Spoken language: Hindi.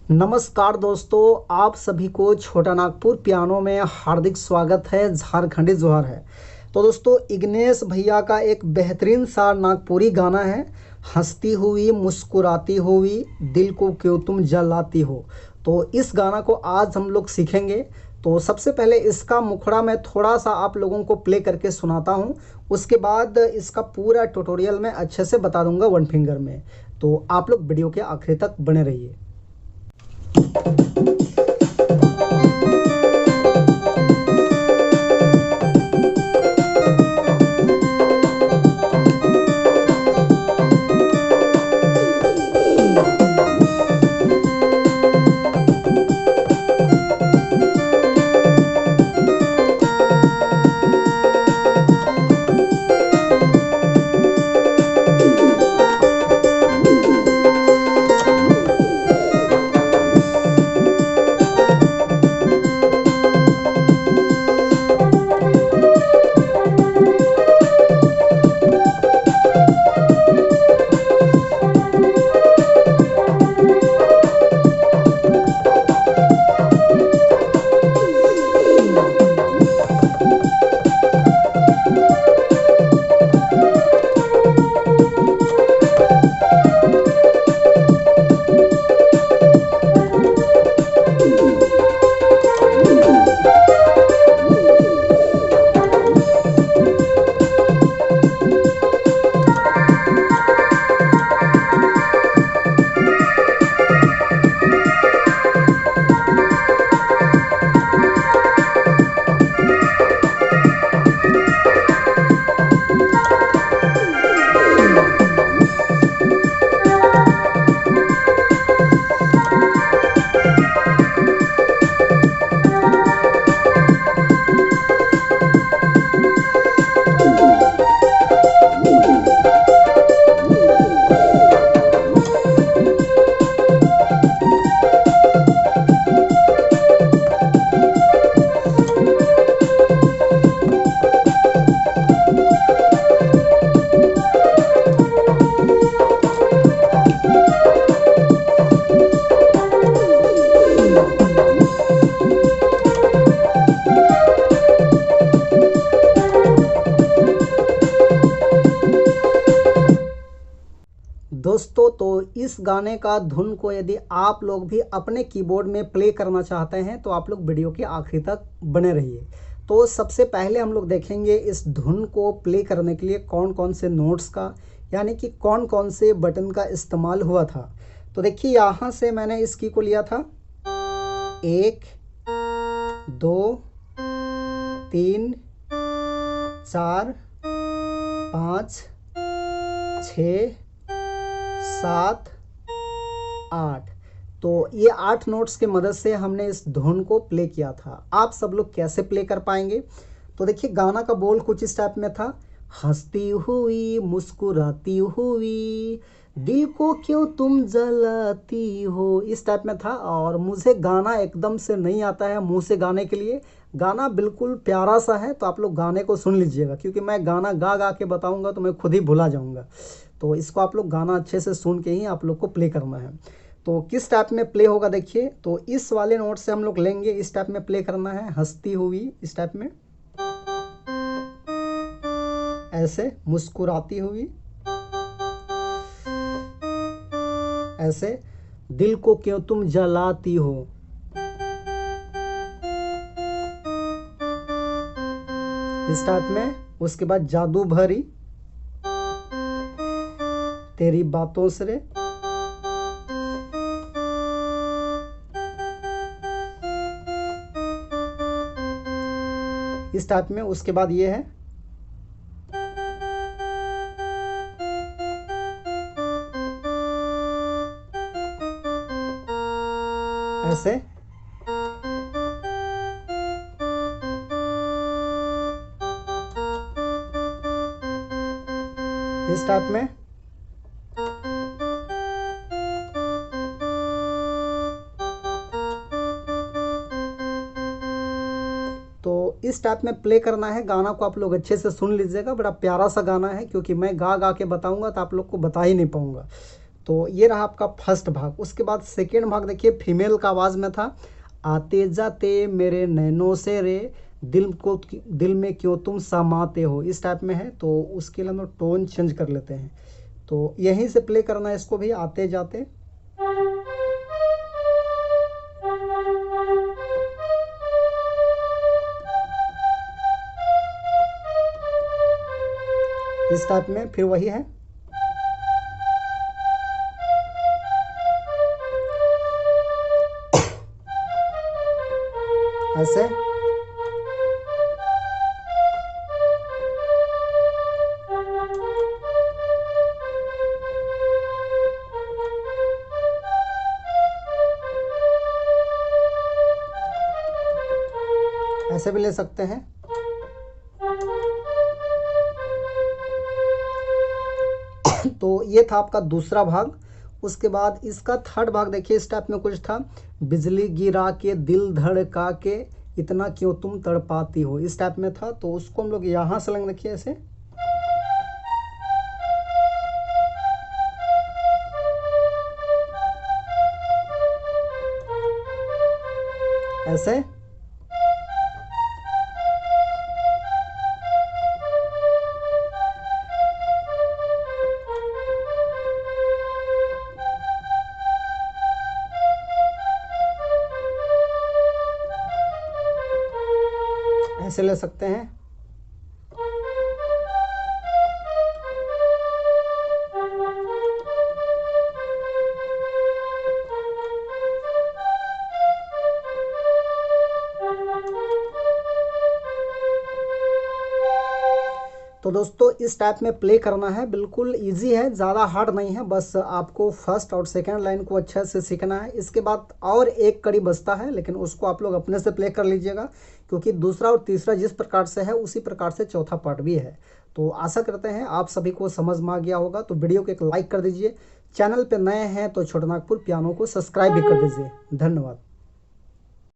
नमस्कार दोस्तों, आप सभी को छोटा नागपुर पियानो में हार्दिक स्वागत है। झारखंडी जोहर है। तो दोस्तों, इग्नेश भैया का एक बेहतरीन सा नागपुरी गाना है, हंसती हुई मुस्कुराती हुई दिल को क्यों तुम जलाती हो। तो इस गाना को आज हम लोग सीखेंगे। तो सबसे पहले इसका मुखड़ा मैं थोड़ा सा आप लोगों को प्ले करके सुनाता हूँ। उसके बाद इसका पूरा ट्यूटोरियल मैं अच्छे से बता दूंगा वन फिंगर में। तो आप लोग वीडियो के आखिर तक बने रहिए। दोस्तों, तो इस गाने का धुन को यदि आप लोग भी अपने कीबोर्ड में प्ले करना चाहते हैं तो आप लोग वीडियो के आखिर तक बने रहिए। तो सबसे पहले हम लोग देखेंगे इस धुन को प्ले करने के लिए कौन कौन से नोट्स का यानी कि कौन कौन से बटन का इस्तेमाल हुआ था। तो देखिए, यहाँ से मैंने इस की को लिया था 1 2 3 4 5 6 7 8। तो ये 8 नोट्स के मदद से हमने इस धुन को प्ले किया था। आप सब लोग कैसे प्ले कर पाएंगे? तो देखिए, गाना का बोल कुछ इस टाइप में था, हंसती हुई मुस्कुराती हुई दिल को क्यों तुम जलाती हो, इस टाइप में था। और मुझे गाना एकदम से नहीं आता है मुंह से गाने के लिए। गाना बिल्कुल प्यारा सा है, तो आप लोग गाने को सुन लीजिएगा, क्योंकि मैं गाना गा गा के बताऊंगा तो मैं खुद ही भुला जाऊंगा। तो इसको आप लोग गाना अच्छे से सुन के ही आप लोग को प्ले करना है। तो किस टाइप में प्ले होगा देखिए, तो इस वाले नोट से हम लोग लेंगे, इस टाइप में प्ले करना है, हंसती हुई इस टाइप में, ऐसे मुस्कुराती हुई, ऐसे दिल को क्यों तुम जलाती हो, इस टाइप में। उसके बाद जादू भरी तेरी बातों से, इस टाइप में। उसके बाद ये है ऐसे, इस टाइप में। तो इस टाइप में प्ले करना है। गाना को आप लोग अच्छे से सुन लीजिएगा, बड़ा प्यारा सा गाना है, क्योंकि मैं गा गा के बताऊंगा तो आप लोग को बता ही नहीं पाऊंगा। तो ये रहा आपका फर्स्ट भाग। उसके बाद सेकेंड भाग देखिए फीमेल का आवाज़ में था, आते जाते मेरे नैनों से रे दिल में क्यों तुम समाते हो, इस टाइप में है। तो उसके लिए हम लोग टोन चेंज कर लेते हैं। तो यहीं से प्ले करना है इसको भी, आते जाते। इस टाइप में फिर वही है। ऐसे ऐसे भी ले सकते हैं। तो ये था आपका दूसरा भाग। उसके बाद इसका थर्ड भाग देखिए इस टाइप में कुछ था, बिजली गिरा के दिल धड़का के इतना क्यों तुम तड़पाती हो, इस टाइप में था। तो उसको हम लोग यहाँ से लेंगे देखिए ऐसे। ऐसे ऐसे ले सकते हैं। तो दोस्तों इस टाइप में प्ले करना है, बिल्कुल इजी है, ज़्यादा हार्ड नहीं है। बस आपको फर्स्ट और सेकंड लाइन को अच्छे से सीखना है। इसके बाद और एक कड़ी बजता है, लेकिन उसको आप लोग अपने से प्ले कर लीजिएगा, क्योंकि दूसरा और तीसरा जिस प्रकार से है उसी प्रकार से चौथा पार्ट भी है। तो आशा करते हैं आप सभी को समझ में आ गया होगा। तो वीडियो को एक लाइक कर दीजिए, चैनल पर नए हैं तो छोटा नागपुर पियानो को सब्सक्राइब भी कर दीजिए। धन्यवाद।